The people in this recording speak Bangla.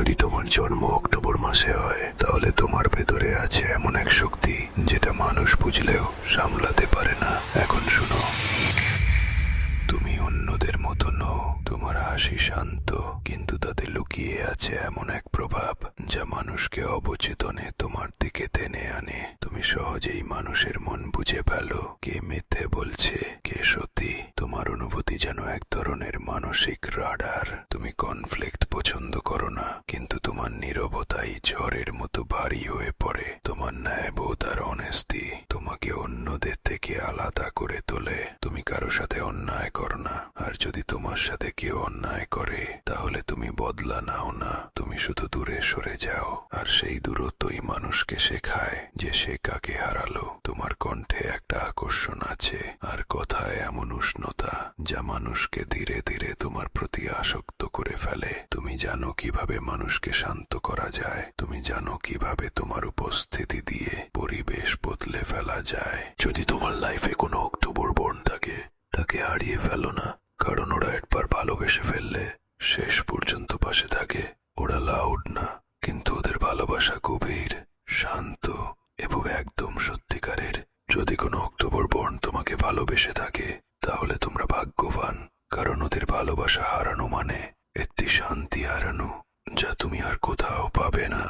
যদি তোমার জন্ম অক্টোবর মাসে হয়, তাহলে তোমার ভেতরে আছে এমন এক শক্তি যেটা মানুষ বুঝলেও সামলাতে পারে না। এখন শুনো, তুমি অন্যদের মতো নও। তোমার হাসি শান্ত, কিন্তু তাতে লুকিয়ে আছে এমন এক প্রভাব যা মানুষকে অবচেতনে তোমার দিকে টেনে আনে। তুমি সহজেই মানুষের মন বুঝে ফেলো, কে মিথ্যে বলছে, কে সত্যি। তোমার অনুভূতি যেন এক ধরনের মানসিক রাডার। তুমি কনফ্লিক্ট পছন্দ করো না, কিন্তু তোমার নীরবতাই ঝড়ের মতো ভারী হয়ে পড়ে। তোমার ন্যায়বোধ আর অনেস্টি তোমাকে অন্যদের থেকে আলাদা করে তোলে। তুমি কারো সাথে অন্যায় করো না, আর যদি তোমার সাথে কেউ অন্যায় করে তাহলে তুমি বদলা নাও না, তুমি শুধু দূরে সরে যাও। আর সেই দূরত্বই মানুষকে শেখায় যে সে কাকে হারালো। তোমার কণ্ঠে একটা আকর্ষণ আছে, আর কথায় এমন উষ্ণতা যা মানুষকে ধীরে ধীরে তোমার প্রতি আসক্ত করে ফেলে। তুমি জানো কিভাবে মানুষকে শান্ত করা যায়, তুমি জানো কিভাবে তোমার উপস্থিতি দিয়ে পরিবেশ বদলে ফেলা যায়। যদি তোমার লাইফে কোনো অক্টোবর বর্ণ থাকে, তাকে হারিয়ে ফেলো না, কারণ ওরা একবার ভালোবেসে ফেললে শেষ পর্যন্ত পাশে থাকে। ওরা লাউড না, কিন্তু ওদের ভালোবাসা গভীর, শান্ত এবং একদম সত্যিকারের। যদি কোনো অক্টোবর বর্ণ তোমাকে ভালোবেসে থাকে, তাহলে তোমরা ভাগ্যবান, কারণ ওদের ভালোবাসা হারানো মানে একটি শান্তি হারানো, যা তুমি আর কোথাও পাবে না।